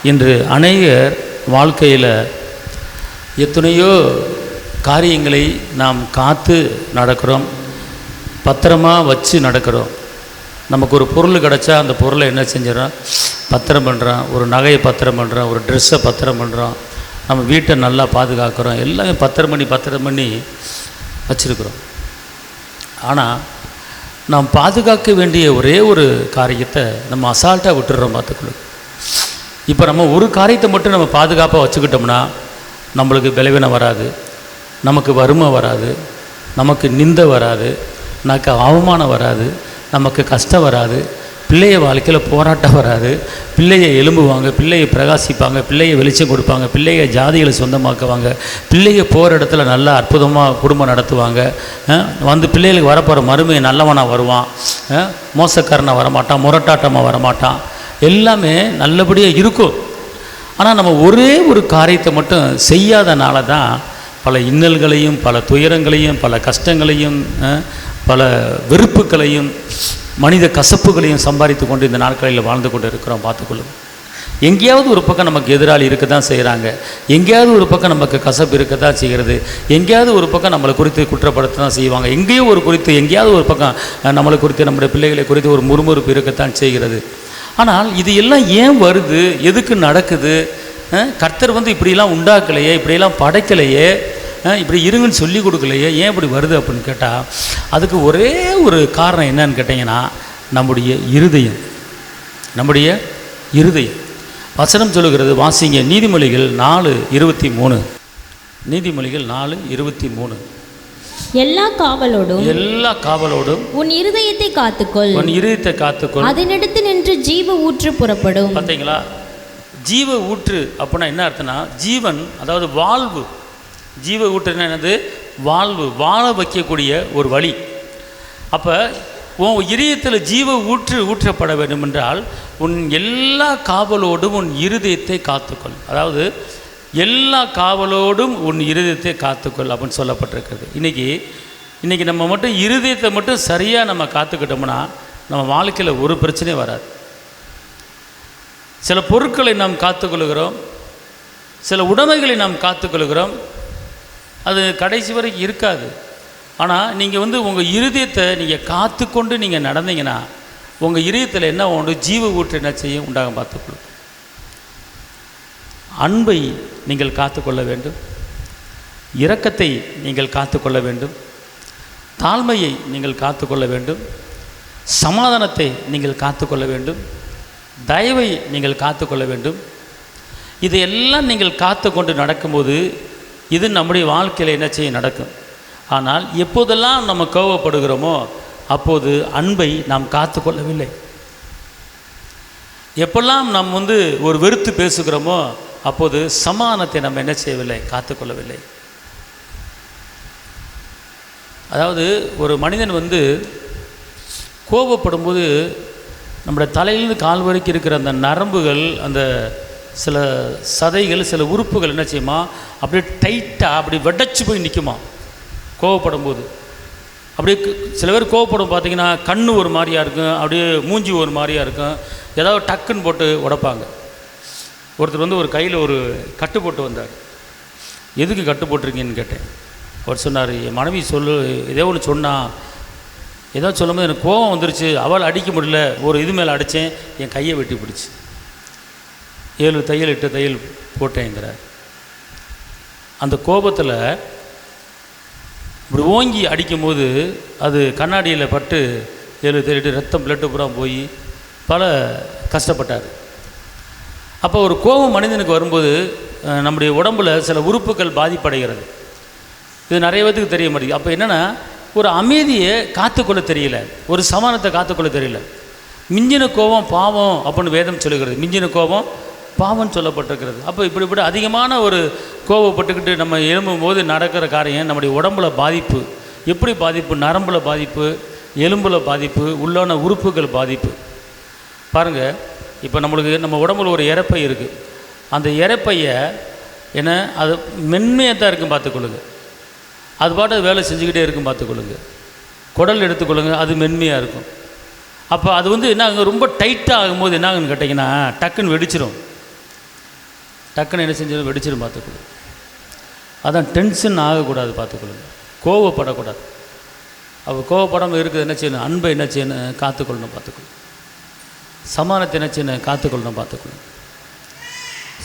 இன்று அநேகர் வாழ்க்கையில் எத்தனையோ காரியங்களை நாம் காத்து நடக்கிறோம், பத்திரமாக வச்சு நடக்கிறோம். நமக்கு ஒரு பொருள் கிடச்சா அந்த பொருளை என்ன செஞ்சிடறோம், பத்திரம் பண்ணுறோம். ஒரு நகையை பத்திரம் பண்ணுறோம், ஒரு ட்ரெஸ்ஸை பத்திரம் பண்ணுறோம், நம்ம வீட்டை நல்லா பாதுகாக்கிறோம், எல்லாமே பத்திரம் பண்ணி வச்சுருக்கிறோம். ஆனால் நாம் பாதுகாக்க வேண்டிய ஒரே ஒரு காரியத்தை நம்ம அசால்ட்டாக விட்டுடுறோம். பார்த்துக்கணும். இப்போ நம்ம ஒரு காரியத்தை மட்டும் நம்ம பாதுகாப்பாக வச்சுக்கிட்டோம்னா நம்மளுக்கு விளைவினம் வராது, நமக்கு வறுமை வராது, நமக்கு நிந்தை வராது, நமக்கு அவமானம் வராது, நமக்கு கஷ்டம் வராது, பிள்ளைய வாழ்க்கையில் போராட்டம் வராது, பிள்ளையை எழும்புவாங்க, பிள்ளையை பிரகாசிப்பாங்க, பிள்ளையை வெளிச்சம் கொடுப்பாங்க, பிள்ளைய ஜாதிகளை சொந்தமாக்குவாங்க, பிள்ளைய போகிற இடத்துல நல்லா அற்புதமாக குடும்பம் நடத்துவாங்க. வந்து பிள்ளைகளுக்கு வரப்போகிற மருமையை நல்லவனாக வருவான், மோசக்காரனாக வரமாட்டான், முரட்டாட்டமாக வரமாட்டான், எல்லாமே நல்லபடியாக இருக்கும். ஆனால் நம்ம ஒரே ஒரு காரியத்தை மட்டும் செய்யாதனால தான் பல இன்னல்களையும், பல துயரங்களையும், பல கஷ்டங்களையும், பல வெறுப்புகளையும், மனித கசப்புகளையும் சம்பாதித்து கொண்டு இந்த நாட்களில் வாழ்ந்து கொண்டு இருக்கிறோம். பார்த்துக்கொள்ளும். எங்கேயாவது ஒரு பக்கம் நமக்கு எதிராளி இருக்க தான் செய்கிறாங்க, எங்கேயாவது ஒரு பக்கம் நமக்கு கசப்பு இருக்க தான் செய்கிறது, எங்கேயாவது ஒரு பக்கம் நம்மளை குறித்து குற்றப்படுத்த தான் செய்வாங்க, எங்கேயாவது ஒரு பக்கம் நம்மளை குறித்து, நம்முடைய பிள்ளைகளை குறித்து ஒரு முறுமுறுப்பு இருக்கத்தான் செய்கிறது. ஆனால் இது எல்லாம் ஏன் வருது, எதுக்கு நடக்குது? கர்த்தர் வந்து இப்படிலாம் உண்டாக்கலையே, இப்படியெல்லாம் படைக்கலையே, இப்படி இருங்கன்னு சொல்லி கொடுக்கலையே, ஏன் இப்படி வருது அப்படின்னு கேட்டால் அதுக்கு ஒரே ஒரு காரணம் என்னன்னு கேட்டிங்கன்னா நம்முடைய இருதயம். வசனம் சொல்லுகிறது, வாசிங்க, நீதிமொழிகள் 4:23. நீதிமொழிகள் 4:23. எல்லா காவலோடும் உன் இருதயத்தை காத்துக்கொள், அதனிடத்து நின்று ஜீவ ஊற்று புறப்படும். பார்த்தீங்களா? ஜீவ ஊற்று அப்படின்னா என்ன அர்த்தம்னா ஜீவன், அதாவது வாழ்வு. ஜீவ ஊற்றுன்னா என்னது? வாழ்வு, வாழ வைக்கக்கூடிய ஒரு வழி. அப்போ உன் இதயத்தில் ஜீவ ஊற்றப்பட வேண்டும் என்றால் உன் எல்லா காவலோடும் உன் இருதயத்தை காத்துக்கொள். அதாவது எல்லா காவலோடும் உன் இருதயத்தை காத்துக்கொள் அப்படின்னு சொல்லப்பட்டிருக்கிறது. இன்றைக்கி நம்ம மட்டும் இருதயத்தை மட்டும் சரியாக நம்ம காத்துக்கிட்டோம்னா நம்ம வாழ்க்கையில் ஒரு பிரச்சனையும் வராது. சில பொருட்களை நாம் காத்துக்கொள்கிறோம், சில உடைமைகளை நாம் காத்துக்கொள்கிறோம், அது கடைசி வரைக்கும் இருக்காது. ஆனால் நீங்கள் வந்து உங்கள் இருதயத்தை நீங்கள் காத்துக்கொண்டு நீங்கள் நடந்தீங்கன்னா உங்கள் இருதயத்தில் என்ன உண்டு? ஜீவ ஊற்று என்ன செய்யும்? உண்டாக பார்த்துக்கொள்ளும். அன்பை நீங்கள் காத்துக்கொள்ள வேண்டும், இரக்கத்தை நீங்கள் காத்துக்கொள்ள வேண்டும், தாழ்மையை நீங்கள் காத்துக்கொள்ள வேண்டும், சமாதானத்தை நீங்கள் காத்துக்கொள்ள வேண்டும், தயவை நீங்கள் காத்துக்கொள்ள வேண்டும். இதையெல்லாம் நீங்கள் காத்து கொண்டு நடக்கும்போது இது நம்முடைய வாழ்க்கையில் என்ன செய்ய நடக்கும். ஆனால் எப்போதெல்லாம் நம்ம கோபப்படுகிறோமோ அப்போது அன்பை நாம் காத்துக்கொள்ளவில்லை. எப்பெல்லாம் நாம் வந்து ஒரு வெறுத்து பேசுகிறோமோ அப்போது சமாதானத்தை நம்ம என்ன செய்யவில்லை, காத்துக்கொள்ளவில்லை. அதாவது ஒரு மனிதன் வந்து கோபப்படும்போது நம்முடைய தலையிலிருந்து கால் வரைக்கும் இருக்கிற அந்த நரம்புகள், அந்த சில சதைகள், சில உறுப்புகள் என்ன செய்யுமா, அப்படியே டைட்டாக அப்படி வெடைச்சி போய் நிற்குமா கோவப்படும் போது. அப்படியே சில பேர் கோவப்படும் பார்த்திங்கன்னா கண்ணு ஒரு மாதிரியாக இருக்கும், அப்படியே மூஞ்சி ஒரு மாதிரியாக இருக்கும், ஏதாவது டக்குன்னு போட்டு உடைப்பாங்க. ஒருத்தர் வந்து ஒரு கையில் ஒரு கட்டு போட்டு வந்தார். எதுக்கு கட்டு போட்டிருக்கீங்கன்னு கேட்டேன். அவர் சொன்னார், என் மனைவி ஏதோ ஒன்று சொன்னால், ஏதோ சொல்லும்போது எனக்கு கோபம் வந்துருச்சு, அவள் அடிக்க முடியல, ஒரு இது மேலே அடித்தேன், என் கையை வெட்டி பிடிச்சி 7 தையல் 8 தையல் போட்டேங்கிறார். அந்த கோபத்தில் இப்படி ஓங்கி அடிக்கும்போது அது கண்ணாடியில் பட்டு 7 தையல் ரத்தம் பிளட்டு பூரா போய் பல கஷ்டப்பட்டார். அப்போ ஒரு கோபம் மனிதனுக்கு வரும்போது நம்முடைய உடம்பில் சில உறுப்புகள் பாதிப்படைகிறது. இது நிறைய பேருக்கு தெரிய மாட்டேங்குது. அப்போ என்னென்னா ஒரு அமைதியை காத்துக்கொள்ள தெரியல, ஒரு சமானத்தை காத்துக்கொள்ள தெரியல. மிஞ்சின கோபம் பாவம் அப்படின்னு வேதம் சொல்லுகிறது. மிஞ்சின கோபம் பாவம் சொல்லப்பட்டிருக்கிறது. அப்போ இப்படி அதிகமான ஒரு கோபப்பட்டுக்கிட்டு நம்ம எழும்பும்போது நடக்கிற காரியம் நம்முடைய உடம்பில் பாதிப்பு. எப்படி பாதிப்பு? நரம்பில் பாதிப்பு, எலும்பில் பாதிப்பு, உள்ளான உறுப்புகள் பாதிப்பு. பாருங்கள், இப்போ நம்ம உடம்புல ஒரு இரைப்பை இருக்குது. அந்த இரைப்பையை என்ன அது மென்மையாக தான் இருக்கும் பார்த்துக்கொள்ளுங்க. அது பாட்டு வேலை செஞ்சுக்கிட்டே இருக்கும் பார்த்துக்கொள்ளுங்க. குடல் எடுத்துக்கொள்ளுங்க, அது மென்மையாக இருக்கும். அப்போ அது வந்து என்ன ஆகும், ரொம்ப டைட்டாக ஆகும்போது என்ன ஆகுன்னு கேட்டிங்கன்னா டக்குன்னு வெடிச்சிடும். டக்குன்னு என்ன செஞ்சு வெடிச்சிடும் பார்த்துக்கொள்ளுங்க. அதான் டென்ஷன் ஆகக்கூடாது பார்த்துக்கொள்ளுங்க, கோவப்படக்கூடாது. அவள் கோவப்படாமல் இருக்குது என்ன செய்யணும், அன்பை என்ன செய்யணும், காத்துக்கொள்ளணும் பார்த்துக்கொள்ளணும். சமானத்தை என்ன செய்யணும், காத்துக்கொள்ளணும் பார்த்துக்கொள்ளணும்.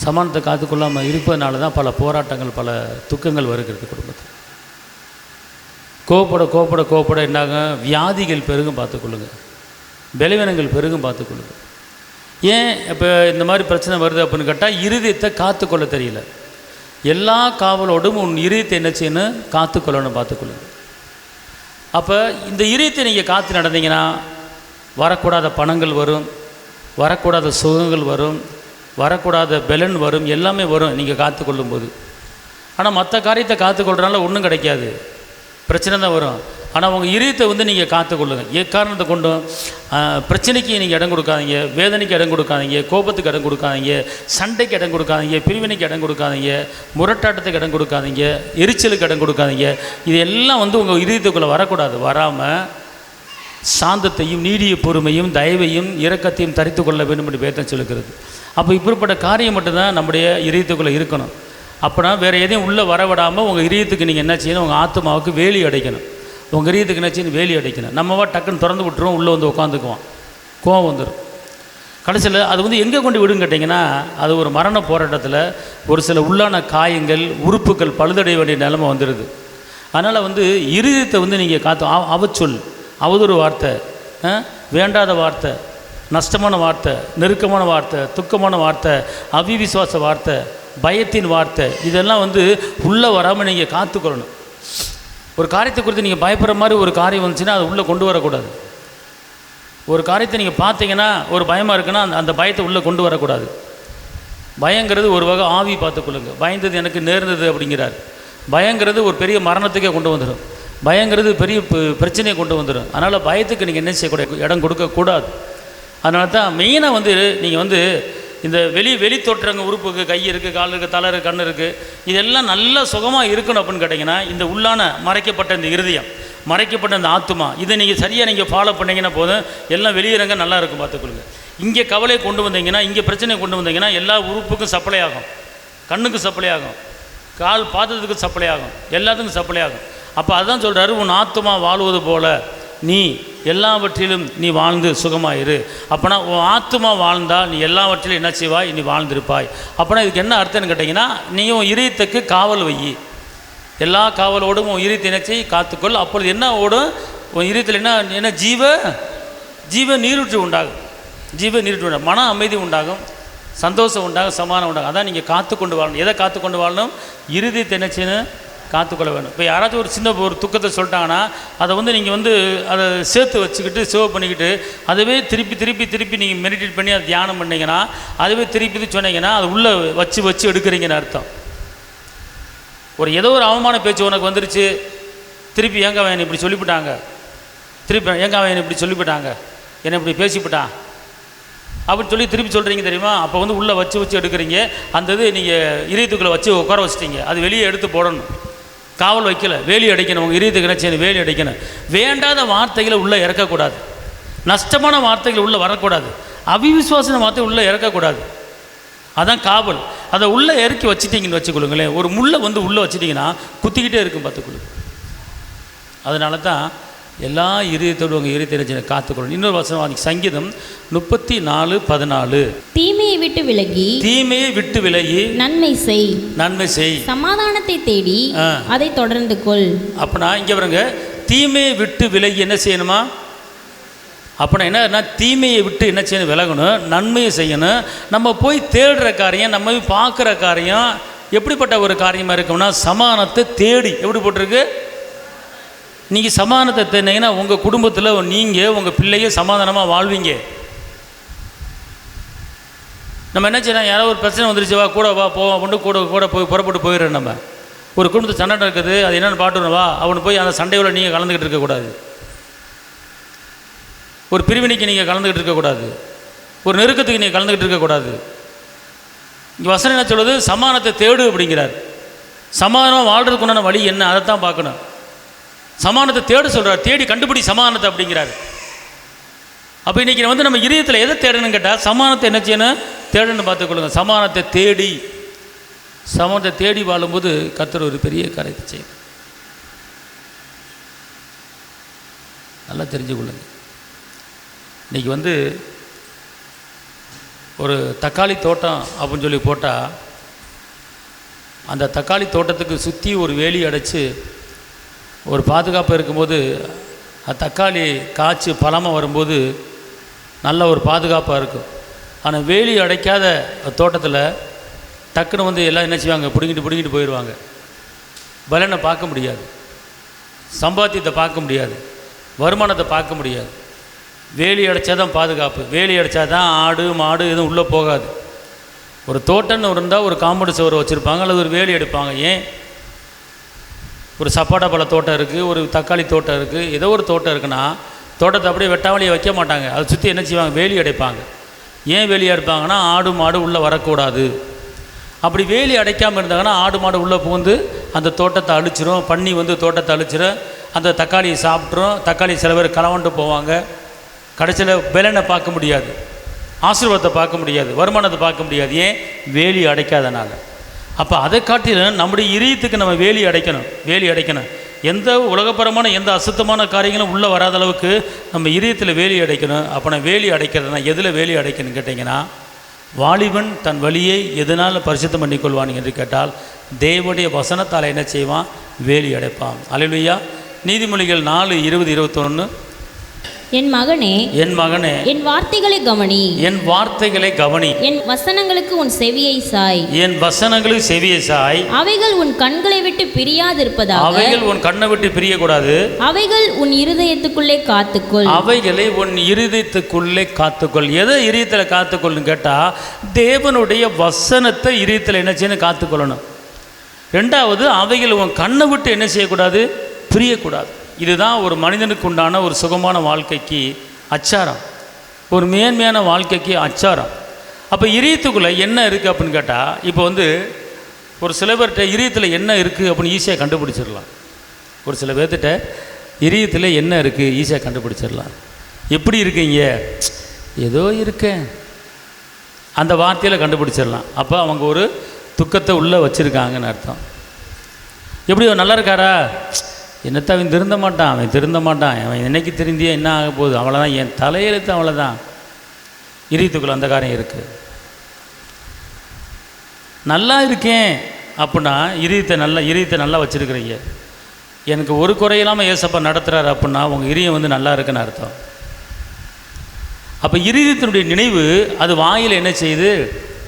சமானத்தை காத்துக்கொள்ளாமல் இருப்பதனால தான் பல போராட்டங்கள், பல துக்கங்கள் வருகிறது குடும்பத்தில். கோவப்பட என்னாக வியாதிகள் பெருகும் பார்த்துக்கொள்ளுங்க, பலவீனங்கள் பெருகும் பார்த்துக்கொள்ளுங்க. ஏன் இப்போ இந்த மாதிரி பிரச்சனை வருது அப்படின்னு கேட்டால், இருதயத்தை காத்துக்கொள்ள தெரியல. எல்லா காவலோடும் உன் இருதயத்தை என்ன செய்யணும், காத்துக்கொள்ளணும் பார்த்துக்கொள்ளுங்க. அப்போ இந்த இருதயத்தை நீங்கள் காத்து நடந்தீங்கன்னா வரக்கூடாத பணங்கள் வரும், வரக்கூடாத சுகங்கள் வரும், வரக்கூடாத பலன் வரும், எல்லாமே வரும் நீங்கள் காத்துக்கொள்ளும்போது. ஆனால் மற்ற காரியத்தை காத்துக்கொள்றதுனால ஒன்றும் கிடைக்காது, பிரச்சனை தான் வரும். ஆனால் உங்கள் இருதயத்தை நீங்கள் காத்துக்கொள்ளுங்கள். காரணத்தை கொண்டும் பிரச்சனைக்கு நீங்கள் இடம் கொடுக்காதீங்க, வேதனைக்கு இடம் கொடுக்காதீங்க, கோபத்துக்கு இடம் கொடுக்காதீங்க, சண்டைக்கு இடம் கொடுக்காதீங்க, பிரிவினைக்கு இடம் கொடுக்காதீங்க, முரட்டாட்டத்துக்கு இடம் கொடுக்காதீங்க, எரிச்சலுக்கு இடம் கொடுக்காதீங்க. இது எல்லாம் உங்கள் இருதயத்துக்குள்ளே வரக்கூடாது. வராமல் சாந்தத்தையும் நீடிய பொறுமையும் தயவையும் இரக்கத்தையும் தரித்து கொள்ள வேண்டும் என்று வேதம் சொல்லுகிறது. அப்போ இப்படிப்பட்ட காரியம் மட்டும்தான் நம்முடைய இதயத்துக்குள்ளே இருக்கணும். அப்படின்னா வேறு எதையும் உள்ளே வரவிடாமல் உங்கள் இதயத்துக்கு நீங்கள் என்ன செய்யணும், உங்கள் ஆத்மாவுக்கு வேலி அடைக்கணும். உங்கள் இதயத்துக்கு என்ன செய்யணும், வேலி அடைக்கணும். நம்மவா டக்குன்னு திறந்து விட்டுருவோம், உள்ளே உட்காந்துக்குவோம், கோவம் வந்துடும். கடைசியில் அது எங்கே கொண்டு விடுன்னு கேட்டிங்கன்னா, அது ஒரு மரண போராட்டத்தில் ஒரு சில உள்ளான காயங்கள், உறுப்புகள் பழுதடைய வேண்டிய நிலைமை வந்துடுது. அதனால் இருதயத்தை நீங்கள் காத்து அவச்சொல், அவதூறு வார்த்தை, வேண்டாத வார்த்தை, நஷ்டமான வார்த்தை, நெருக்கமான வார்த்தை, துக்கமான வார்த்தை, அவிவிசுவாச வார்த்தை, பயத்தின் வார்த்தை, இதெல்லாம் உள்ளே வராமல் நீங்கள் காத்துக்கொள்ளணும். ஒரு காரியத்தை குறித்து நீங்கள் பயப்படுற மாதிரி ஒரு காரியம் வந்துச்சுன்னா அது உள்ளே கொண்டு வரக்கூடாது. ஒரு காரியத்தை நீங்கள் பார்த்தீங்கன்னா ஒரு பயமாக இருக்குன்னா அந்த பயத்தை உள்ளே கொண்டு வரக்கூடாது. பயங்கிறது ஒரு வகை ஆவி, பார்த்துக்கொள்ளுங்க. பயந்தது எனக்கு நேர்ந்தது அப்படிங்கிறார். பயங்கிறது ஒரு பெரிய மரணத்துக்கே கொண்டு வந்துடும். பயங்கிறது பெரிய பிரச்சனையை கொண்டு வந்துடும். அதனால் பயத்துக்கு நீங்கள் என்ன செய்யக்கூடாது, இடம் கொடுக்கக்கூடாது. அதனால தான் மெயினாக நீங்கள் இந்த வெளி தோற்றங்க உறுப்புக்கு கை இருக்குது, கால் இருக்குது, தலை இருக்குது, கண் இருக்குது, இதெல்லாம் நல்லா சுகமாக இருக்கணும் அப்படின்னு கேட்டிங்கன்னா, இந்த உள்ளான மறைக்கப்பட்ட இந்த இருதயம், மறைக்கப்பட்ட இந்த ஆத்மா, இதை நீங்கள் சரியாக நீங்கள் ஃபாலோ பண்ணிங்கன்னா போதும், எல்லாம் வெளியிறங்க நல்லா இருக்கும் பார்த்துக்கொள்ளுங்க. இங்கே கவலையை கொண்டு வந்தீங்கன்னா, இங்கே பிரச்சனையை கொண்டு வந்தீங்கன்னா எல்லா உறுப்புக்கும் சப்ளை ஆகும். கண்ணுக்கு சப்ளை ஆகும், கால் பாதத்துக்கு சப்ளை ஆகும், எல்லாத்துக்கும் சப்ளை ஆகும். அப்போ அதுதான் சொல்கிறாரு, உன் ஆத்மா வாழ்வது போல நீ எல்லாவற்றிலும் நீ வாழ்ந்து சுகமாயிரு. அப்போனா உன் ஆத்மா வாழ்ந்தால் நீ எல்லாவற்றிலும் என்ன செய்வாய், நீ வாழ்ந்திருப்பாய். அப்போனா இதுக்கு என்ன அர்த்தம்னு கேட்டிங்கன்னா, நீ உன் இதயத்துக்கு காவல் வை. எல்லா காவலோடும் உன் இதயத்தை நினைச்சி காத்துக்கொள். அப்பொழுது என்ன ஓடும், உன் இதயத்தில் என்ன ஜீவ நீரூற்று உண்டாகும். ஜீவ நீரூற்று உண்டாகும், மன அமைதி உண்டாகும், சந்தோஷம் உண்டாகும், சமாதானம் உண்டாகும். அதான் நீங்கள் காத்துக்கொண்டு வாழணும். எதை காத்துக்கொண்டு வாழணும், இருதயத்தை என்ன செய்யணும், காத்துக்கொள்ள வேணும். இப்போ யாராச்சும் ஒரு சின்ன ஒரு துக்கத்தை சொல்லிட்டாங்கன்னா அதை நீங்கள் அதை சேர்த்து வச்சுக்கிட்டு சேவ் பண்ணிக்கிட்டு அதுவே திருப்பி நீங்கள் மெடிடேட் பண்ணி அதை தியானம் பண்ணிங்கன்னா, அதுவே திருப்பி சொன்னீங்கன்னா அது உள்ளே வச்சு எடுக்கிறீங்கன்னு அர்த்தம். ஏதோ ஒரு அவமான பேச்சு உனக்கு வந்துருச்சு, திருப்பி ஏங்க அவன் இப்படி சொல்லிவிட்டாங்க, இப்படி சொல்லிவிட்டாங்க, என்னை இப்படி பேசிவிட்டான் அப்படின்னு சொல்லி திருப்பி சொல்கிறீங்க தெரியுமா. அப்போ உள்ளே வச்சு எடுக்கிறீங்க. அந்த இது நீங்கள் இதயத்துக்குள்ளே வச்சு உட்கார வச்சிட்டீங்க, அது வெளியே எடுத்து போடணும். காவல் வைக்கல, வேலி அடைக்கணும். உங்கள் இதயத்துக்கு நினைச்சு வேலி அடைக்கணும். வேண்டாத வார்த்தைகளை உள்ளே இறக்கக்கூடாது, நஷ்டமான வார்த்தைகள் உள்ளே வரக்கூடாது, அவிவிசுவாசன வார்த்தை உள்ளே இறக்கக்கூடாது. அதான் காவல். அதை உள்ளே இறக்கி வச்சுட்டிங்கன்னு வச்சுக்கொள்ளுங்களேன், ஒரு முள்ளை உள்ளே வச்சுட்டிங்கன்னா குத்திக்கிட்டே இருக்கும் பார்த்துக்கொள்ளுங்க. அதனால தான் எல்லா இதயத்தோடு உங்கள் இதயத்தை காத்துக்கொள்ளணும். இன்னொரு வசனம் சங்கீதம் 34:14, தீமையை விட்டு விலகி நன்மை செய், சமாதானத்தை தேடி அதை தொடர்ந்து கொள். அப்படின்னா இங்கே பாருங்க, தீமையை விட்டு விலகி என்ன செய்யணுமா, அப்படின்னா என்ன, தீமையை விட்டு என்ன செய்யணும், விலகணும், நன்மையை செய்யணும். நம்ம போய் தேடுற காரியம், நம்ம போய் பார்க்குற காரியம் எப்படிப்பட்ட ஒரு காரியமாக இருக்கும்னா, சமாதானத்தை தேடி. எப்படி போட்டிருக்கு, நீங்கள் சமாதானத்தை தேடினீங்கன்னா உங்கள் குடும்பத்தில் நீங்கள் உங்கள் பிள்ளைய சமாதானமாக வாழ்வீங்க. நம்ம என்ன செய்யணும், யாராவது ஒரு பிரச்சனை வந்துருச்சு, வா கூட வா போவோம் அப்படின்னு கூட போய் புறப்பட்டு போயிடுறோம். நம்ம ஒரு குடும்பத்தை சண்டை இருக்குது, அது என்னென்னு பாட்டுருவா, அவனு போய் அந்த சண்டையோட நீங்கள் கலந்துக்கிட்டு இருக்கக்கூடாது. ஒரு பிரிவினைக்கு நீங்கள் கலந்துக்கிட்டு இருக்கக்கூடாது, ஒரு நெருக்கத்துக்கு நீங்கள் கலந்துக்கிட்டு இருக்கக்கூடாது. இங்கே வசனம் என்ன சொல்லுது, சமாதானத்தை தேடு அப்படிங்கிறார். சமாதானமாக வாழ்கிறதுக்கு உண்டான வழி என்ன, அதைத்தான் பார்க்கணும். சமாதானத்தை தேடு சொல்கிறார், தேடி கண்டுபிடி சமாதானத்தை அப்படிங்கிறார். அப்போ இன்றைக்கி நம்ம இதயத்தில் எதை தேடணும்னு கேட்டால், சமாதானத்தை என்ன செய்யணும், தேடணும்னு பார்த்துக்கொள்ளுங்க. சமாதானத்தை தேடி சமூகத்தை தேடி வாழும்போது கர்த்தர் ஒரு பெரிய காரியத்தை செய்யும். நல்லா தெரிஞ்சு கொள்ளுங்க. இன்றைக்கி ஒரு தக்காளி தோட்டம் அப்படின்னு சொல்லி போட்டால் அந்த தக்காளி தோட்டத்துக்கு சுற்றி ஒரு வேலி அடைச்சி ஒரு பாதுகாப்பு இருக்கும்போது தக்காளி காய்ச்சி பழமாக வரும்போது நல்ல ஒரு பாதுகாப்பாக இருக்கும். ஆனால் வேலி அடைக்காத தோட்டத்தில் டக்குன்னு எல்லாம் என்ன செய்வாங்க, பிடுங்கிட்டு போயிடுவாங்க. பலனை பார்க்க முடியாது, சம்பாத்தியத்தை பார்க்க முடியாது, வருமானத்தை பார்க்க முடியாது. வேலி அடைச்சா தான் பாதுகாப்பு. வேலி அடைச்சா தான் ஆடு மாடு எதுவும் உள்ளே போகாது. ஒரு தோட்டம்னு இருந்தால் ஒரு காம்பவுண்ட் சுவர் வச்சுருப்பாங்க அல்லது ஒரு வேலி அடிப்பாங்க. ஏன்? ஒரு சப்பாட்டா பழ தோட்டம் இருக்குது, ஒரு தக்காளி தோட்டம் இருக்குது, ஏதோ ஒரு தோட்டம் இருக்குன்னா தோட்டத்தை அப்படியே வெட்டாவளியை வைக்க மாட்டாங்க. அதை சுற்றி என்ன செய்வாங்க, வேலி அடைப்பாங்க. ஏன் வேலி அடைப்பாங்கன்னா ஆடு மாடு உள்ளே வரக்கூடாது. அப்படி வேலி அடைக்காமல் இருந்தாங்கன்னா ஆடு மாடு உள்ளே புகுந்து அந்த தோட்டத்தை அழிச்சிரும். பன்னி தோட்டத்தை அழிச்சிரும், அந்த தக்காளியை சாப்பிட்ரும். தக்காளி சில பேர் களவாண்டு போவாங்க. கடைசியில் பலனை பார்க்க முடியாது, ஆசீர்வாதத்தை பார்க்க முடியாது, வருமானத்தை பார்க்க முடியாது. ஏன்? வேலி அடைக்காதனால. அப்போ அதை காட்டிலும் நம்முடைய இதயத்துக்கு நம்ம வேலி அடைக்கணும். எந்த உலகப்பரமான எந்த அசுத்தமான காரியங்களும் உள்ளே வராத அளவுக்கு நம்ம இதயத்தில் வேலி அடைக்கணும். அப்போ நான் வேலி அடைக்கிறதுனா எதில் வேலி அடைக்கணும்னு கேட்டிங்கன்னா, வாலிபன் தன் வழியை எதனால் பரிசுத்தம் பண்ணிக்கொள்வான் என்று கேட்டால் தேவனுடைய வசனத்தால் என்ன செய்வான், வேலி அடைப்பான். அல்லேலூயா. நீதிமொழிகள் 4:20-21. என் மகனே என் என் வார்த்தைகளை கவனி, என் வசனங்களுக்கு உன் செவியை சாய், அவைகள் உன் கண்களை விட்டு பிரியாதிருப்பதாக, அவைகள் உன் கண்ணை விட்டு பிரியக்கூடாது, அவைகள் உன் இருதயத்துக்குள்ளே காத்துக்கொள், அவைகளை உன் இருதயத்துக்குள்ளே காத்துக்கொள். எதை இருதயத்தில் காத்துக்கொள்னு கேட்டால் தேவனுடைய வசனத்தை இருதயத்தில் என்ன செய்யணும், காத்துக்கொள்ளணும். ரெண்டாவது, அவைகள் உன் கண்ணை விட்டு என்ன செய்யக்கூடாது, பிரியக்கூடாது. இதுதான் ஒரு மனிதனுக்கு உண்டான ஒரு சுகமான வாழ்க்கைக்கு அச்சாரம், ஒரு மேன்மையான வாழ்க்கைக்கு அச்சாரம். அப்போ இதயத்துக்குள்ளே என்ன இருக்குது அப்படின்னு கேட்டால், இப்போ ஒரு சில பேர்கிட்ட இதயத்தில் என்ன இருக்குது அப்படின்னு ஈஸியாக கண்டுபிடிச்சிடலாம். ஒரு சில பேர்த்திட்ட இதயத்தில் என்ன இருக்குது ஈஸியாக கண்டுபிடிச்சிடலாம். எப்படி இருக்கீங்க, ஏதோ இருக்கேன், அந்த வார்த்தையில் கண்டுபிடிச்சிடலாம். அப்போ அவங்க ஒரு துக்கத்தை உள்ளே வச்சுருக்காங்கன்னு அர்த்தம். எப்படி நல்லா இருக்காரா, என்னத்தை அவன் திருந்த மாட்டான், அவன் என்னைக்கு திருந்தியே என்ன ஆக போகுது, அவ்வளோதான், என் தலையெழுத்து அவ்வளோதான். இதயத்துக்குள்ள அந்த காரியம் இருக்குது. நல்லா இருக்கேன் அப்படின்னா இதயத்தை நல்லா வச்சுருக்கிறீங்க. எனக்கு ஒரு குறையில்லாமல் ஏசப்பா நடத்துகிறாரு அப்படின்னா உங்கள் இதயம் நல்லா இருக்குன்னு அர்த்தம். அப்போ இதயத்தினுடைய நினைவு அது வாயில் என்ன செய்யுது,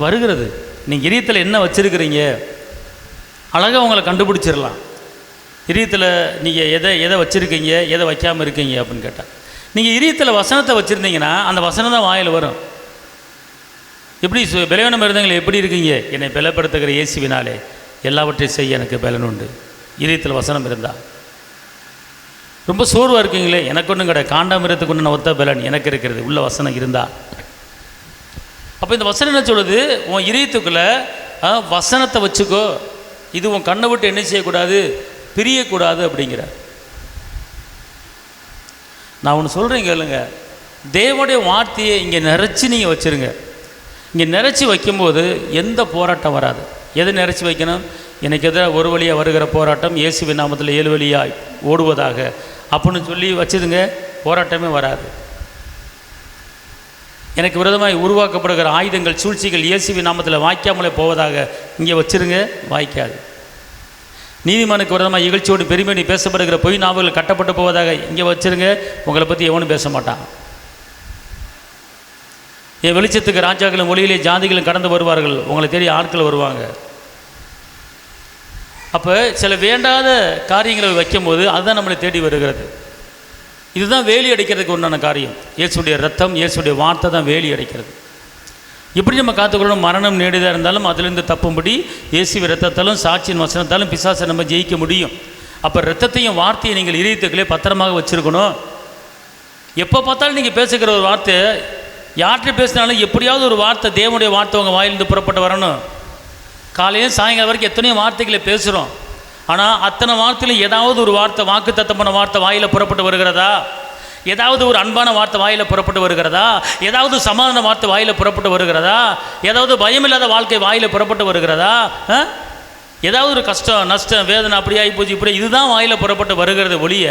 வருகிறது. நீங்கள் இதயத்தில் என்ன வச்சுருக்கிறீங்க அழகாக உங்களை கண்டுபிடிச்சிடலாம். இதயத்தில் நீங்கள் எதை வச்சுருக்கீங்க, எதை வைக்காமல் இருக்கீங்க அப்படின்னு கேட்டால், நீங்கள் இதயத்தில் வசனத்தை வச்சுருந்தீங்கன்னா அந்த வசனம் தான் வாயில் வரும். எப்படி பலவீனம் இருந்தவங்களை எப்படி இருக்கீங்க, என்னை பலப்படுத்துகிற இயேசுவினாலே எல்லாவற்றையும் செய்ய எனக்கு பலன் உண்டு. இதயத்தில் வசனம் இருந்தால். ரொம்ப சோர்வாக இருக்கீங்களே, எனக்கு ஒன்றும் கிடையாது, காண்டாமிரத்துக்கு ஒன்று ஒத்த பலன் எனக்கு இருக்கிறது, உள்ள வசனம் இருந்தால். அப்போ இந்த வசனம் என்ன சொல்லுது, உன் இதயத்துக்குள்ளே வசனத்தை வச்சுக்கோ, இது உன் கண்ணை விட்டு என்ன செய்யக்கூடாது, பிரியக்கூடாது அப்படிங்கிற. நான் ஒன்று சொல்கிறேன் கேளுங்க, தேவனுடைய வார்த்தையை இங்கே நிறைச்சி நீங்கள் வச்சுருங்க. இங்கே நிறைச்சி வைக்கும்போது எந்த போராட்டம் வராது. எதை நிறைச்சி வைக்கணும், எனக்கு எதிராக ஒரு வழியாக வருகிற போராட்டம் இயேசுவின் நாமத்தில் 7 வழியாக ஓடுவதாக அப்படின்னு சொல்லி வச்சுதுங்க, போராட்டமே வராது. எனக்கு விரோதமாக உருவாக்கப்படுகிற ஆயுதங்கள் சூழ்ச்சிகள் இயேசுவின் நாமத்தில் வாய்க்காமலே போவதாக இங்கே வச்சுருங்க, வாய்க்காது. நீதிமானுக்கு விரோதமாக இகழ்ச்சியோடு பெருமையை பேசப்படுகிற பொய் நாவல்கள் கட்டப்பட்டு போவதாக இங்கே வச்சுருங்க, உங்களை பற்றி எவனும் பேச மாட்டான். என் வெளிச்சத்துக்கு ராஜாக்களும் ஒளியிலே ஜாதிகளும் கடந்து வருவார்கள், உங்களை தேடி ஆட்கள் வருவாங்க. அப்போ சில வேண்டாத காரியங்களை வைக்கும்போது அதுதான் நம்மளை தேடி வருகிறது. இதுதான் வேலி அடைக்கிறதுக்கு உண்டான காரியம். இயேசுடைய ரத்தம், இயேசுடைய வார்த்தை தான் வேலி அடைக்கிறது. எப்படி நம்ம காத்துக்கொள்ளணும், மரணம் நேடிதாக இருந்தாலும் அதிலிருந்து தப்பும்படி இயேசுவின் ரத்தத்தாலும் சாட்சியின் வசனத்தாலும் பிசாசை நம்ம ஜெயிக்க முடியும். அப்போ ரத்தத்தையும் வார்த்தையை நீங்கள் இதயத்துக்குள்ளே பத்திரமாக வச்சுருக்கணும். எப்போ பார்த்தாலும் நீங்கள் பேசுகிற ஒரு வார்த்தை, யார்கிட்ட பேசினாலும் எப்படியாவது ஒரு வார்த்தை, தேவனுடைய வார்த்தை உங்கள் வாயிலிருந்து புறப்பட்டு வரணும். காலையிலும் சாயங்காலம் வரைக்கும் எத்தனையோ வார்த்தைகளை பேசுகிறோம், ஆனால் அத்தனை வார்த்தையிலும் ஏதாவது ஒரு வார்த்தை, வாக்கு தத்தமான வார்த்தை வாயில் புறப்பட்டு வருகிறதா? ஏதாவது ஒரு அன்பான வார்த்தை வாயில் புறப்பட்டு வருகிறதா? ஏதாவது சமாதான வார்த்தை வாயில் புறப்பட்டு வருகிறதா? ஏதாவது பயமில்லாத வாழ்க்கை வாயில் புறப்பட்டு வருகிறதா? ஏதாவது ஒரு கஷ்டம், நஷ்டம், வேதனை, அப்படி ஆகி போச்சு, இப்படி இதுதான் வாயில் புறப்பட்டு வருகிறது ஒழிய,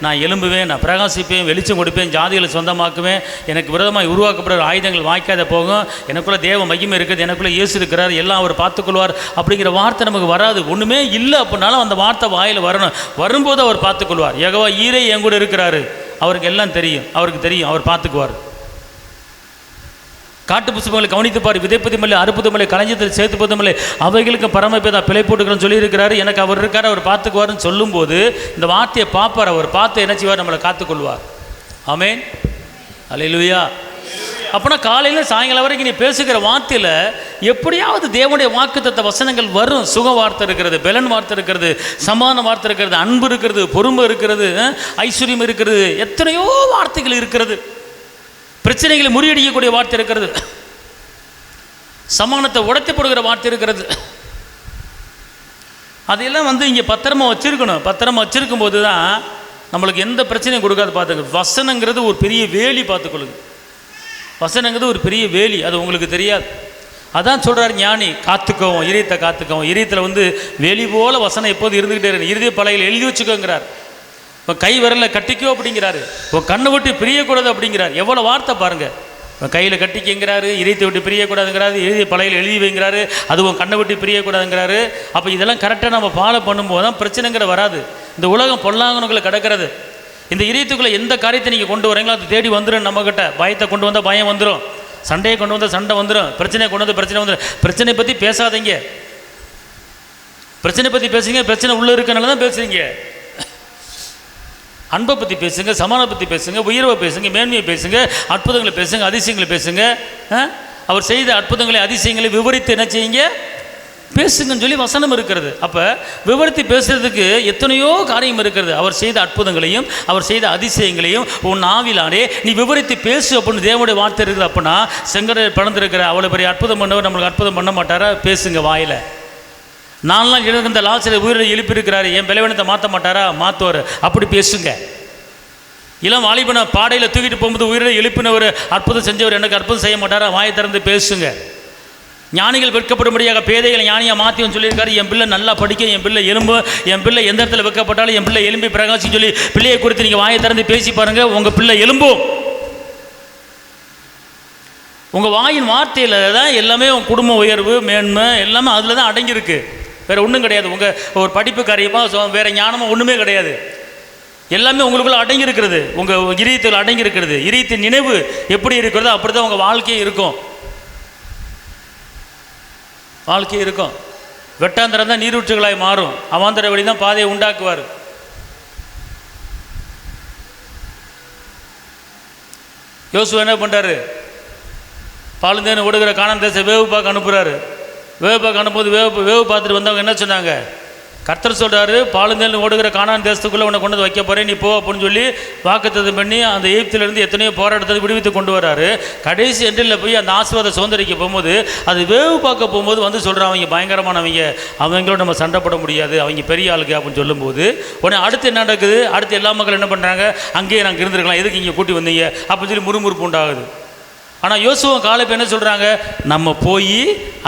நான் எழும்புவேன், நான் பிரகாசிப்பேன், வெளிச்சம் கொடுப்பேன், ஜாதிகளை சொந்தமாக்குவேன், எனக்கு விரோதமாக உருவாக்கப்படுற ஆயுதங்கள் வாய்க்காத போகும், எனக்குள்ளே தேவ மகிமை இருக்குது, எனக்குள்ளே இயேசு இருக்கிறார், எல்லாம் அவர் பார்த்துக்கொள்வார் அப்படிங்கிற வார்த்தை நமக்கு வராது. ஒன்றுமே இல்லை அப்படின்னாலும் அந்த வார்த்தை வாயில் வரணும். வரும்போது அவர் பார்த்துக்கொள்வார். யெகோவா ஈரே என் கூட இருக்கிறாரு, அவருக்கு எல்லாம் தெரியும், அவருக்கு தெரியும், அவர் பார்த்துக்குவார். காட்டு புஷ்பங்களை கவனித்துப்பார், விதைப்பதுமில்லை, அறுப்பதுமில்லை, களஞ்சத்தில் சேர்த்துப்பதுமில்லை, அவைகளுக்கு பரமபிதா பிழை போட்டுக்கிறேன்னு சொல்லியிருக்கிறாரு. எனக்கு அவர் இருக்கார், அவர் பார்த்துக்குவார்னு சொல்லும்போது இந்த வார்த்தையை பார்ப்பார். அவர் பார்த்து என்ன செய்வார்? நம்மளை காத்துக்கொள்வார். ஆமென், அல்லேலூயா. அப்படின்னா காலையில் சாயங்காலம் வரைக்கும் நீ பேசுகிற வார்த்தையில் எப்படியாவது தேவனுடைய வாக்குத்தத்த வசனங்கள் வரும். சுக வார்த்தை இருக்கிறது, பெலன் வார்த்தை இருக்கிறது, சமான வார்த்தை இருக்கிறது, அன்பு இருக்கிறது, பொறுமை இருக்கிறது, ஐஸ்வர்யம் இருக்கிறது, எத்தனையோ வார்த்தைகள் இருக்கிறது. பிரச்சனைகளை முறியடிக்கக்கூடிய வார்த்தை இருக்கிறது, சமானத்தை உடைத்து போடுகிற வார்த்தை இருக்கிறது. அதையெல்லாம் இங்கே பத்திரமா வச்சிருக்கணும். பத்திரமா வச்சிருக்கும் போது தான் நம்மளுக்கு எந்த பிரச்சனையும் கொடுக்காது. பார்த்துங்க, வசனங்கிறது ஒரு பெரிய வேலி. பார்த்துக்கொள்ளுங்க, வசனங்கிறது ஒரு பெரிய வேலி, அது உங்களுக்கு தெரியாது. அதான் சொல்கிறார் ஞானி, காத்துக்கவும், இதயத்தை காத்துக்கவும். இதயத்தில் வேலி போல வசனம் எப்போது இருந்துக்கிட்டே இருக்கு. இருதய பலகையில் எழுதி வச்சுக்கோங்கிறார். இப்போ கை விரலில் கட்டிக்கோ அப்படிங்கிறாரு. இப்போ கண்ணை விட்டு பிரியக்கூடாது அப்படிங்கிறார். எவ்வளோ வார்த்தை பாருங்கள். இப்போ கையில் கட்டிக்கங்கிறாரு, இதயத்தை விட்டு பிரியக்கூடாதுங்கிறாரு, எழுதிய பலகையில் எழுதி வைங்கிறாரு, அதுவும் கண்ணை விட்டு பிரியக்கூடாதுங்கிறாரு. அப்போ இதெல்லாம் கரெக்டாக நம்ம ஃபாலோ பண்ணும்போது தான் பிரச்சனைங்கிற வராது. இந்த உலகம் பொல்லாங்கனுக்குள்ளே கிடக்கிறது. இந்த இதயத்துக்குள்ளே எந்த காரியத்தை நீங்கள் கொண்டு வரீங்களோ அது தேடி வந்துடும். நம்மக்கிட்ட பயத்தை கொண்டு வந்தால் பயம் வந்துடும், சண்டையை கொண்டு வந்தால் சண்டை வந்துடும், பிரச்சனையை கொண்டு வந்து பிரச்சனை வந்துடும். பிரச்சனை பற்றி பேசாதீங்க. பிரச்சனை பற்றி பேசுங்க, பிரச்சனை உள்ளே இருக்கனால தான் பேசுறீங்க. அன்பை பற்றி பேசுங்க, சமானை பற்றி பேசுங்க, உயர்வை பேசுங்க, மேன்மையை பேசுங்க, அற்புதங்களை பேசுங்க, அதிசயங்களை பேசுங்க. அவர் செய்த அற்புதங்களை அதிசயங்களை விவரித்து என்ன செய்யுங்க? பேசுங்கன்னு சொல்லி வசனம் இருக்கிறது. அப்போ விவரித்து பேசுறதுக்கு எத்தனையோ காரியம் இருக்கிறது. அவர் செய்த அற்புதங்களையும் அவர் செய்த அதிசயங்களையும் உன் ஆவிலானே நீ விவரித்து பேசு அப்படின்னு தேவனுடைய வார்த்தை இருக்குது. அப்படின்னா செங்கரை பறந்துருக்கிற அவ்வளோ பெரிய அற்புதம் பண்ணவர் நம்மளுக்கு அற்புதம் பண்ண மாட்டாரா? பேசுங்க வாயில். நான்லாம் எழுந்த லாசரை உயிரை எழுப்பியிருக்கிறாரு, என் பலவீனத்தை மாற்ற மாட்டாரா? மாற்றுவார். அப்படி பேசுங்க. இளம் வாலிபனை பாடையில் தூக்கிட்டு போகும்போது உயிரை எழுப்பினவர், அற்புதம் செஞ்சவர் எனக்கு அற்புதம் செய்ய மாட்டாரா? வாயை திறந்து பேசுங்க. ஞானிகள் வெட்கப்படும்படியாக பேதைகளை ஞானியாக மாற்றின்னு சொல்லியிருக்காரு. என் பிள்ளை நல்லா படிக்க, என் பிள்ளை எலும்பு, என் பிள்ளை எந்த இடத்துல வைக்கப்பட்டாலும் என் பிள்ளை எலும்பி பிரகாசின்னு சொல்லி பிள்ளையை குறித்து நீங்கள் வாயை திறந்து பேசி பாருங்கள். உங்கள் பிள்ளை எலும்பும். உங்கள் வாயின் வார்த்தையில் தான் எல்லாமே உங்கள் குடும்ப உயர்வு, மேன்மை எல்லாமே அதில் தான் அடங்கியிருக்கு. வேறு ஒன்றும் கிடையாது. உங்கள் ஒரு படிப்பு காரியமாக வேறு ஞானமாக ஒன்றுமே கிடையாது. எல்லாமே உங்களுக்குள்ள அடங்கி இருக்கிறது. உங்கள் இதயத்தில் அடங்கி இருக்கிறது. இதயத்தின் நினைவு எப்படி இருக்கிறதோ அப்படி தான் உங்கள் வாழ்க்கையே இருக்கும். வாழ்க்கையே இருக்கும். வெட்டாந்தரம் தான் நீரூற்றுகளாய் மாறும். அவாந்தர வழி தான் பாதையை உண்டாக்குவார். யோசுவா என்ன பண்ணுறாரு? பாலுந்தேன்னு ஓடுகிற கானான் தேசம் வேவு பார்க்க அனுப்புகிறாரு. வேவு பார்க்க அனுப்பும்போது வேவு பார்த்துட்டு வந்தவங்க என்ன சொன்னாங்க? கர்த்தர் சொல்கிறாரு, பாலுந்தேன்னு ஓடுகிற கானான் தேசத்துக்குள்ளே உன்னை கொண்டு வந்து வைக்க போகிறேன், நீ போ அப்படின்னு சொல்லி வாக்குத்தத்தம் பண்ணி அந்த எகிப்திலிருந்து எத்தனையோ போராட்டத்தை விடுவித்து கொண்டு வராரு. கடைசி எண்டில் போய் அந்த ஆசீர்வாத சுதந்திரிக்க போகும்போது அது வேவு பார்க்க போகும்போது சொல்கிறான், அவங்க பயங்கரமானவங்க, அவங்களோட நம்ம சண்டை போட முடியாது, அவங்க பெரிய ஆளுக்கு அப்படின்னு சொல்லும்போது உடனே அடுத்து என்ன நடக்குது? அடுத்து எல்லா மக்கள் என்ன பண்ணுறாங்க? அங்கேயே நாங்கள் இருந்திருக்கலாம், எதுக்கு இங்கே கூட்டி வந்தீங்க அப்படின்னு சொல்லி முறுமுறுப்பு உண்டாகுது. ஆனால் யோசுவா காலேப் என்ன சொல்கிறாங்க? நம்ம போய்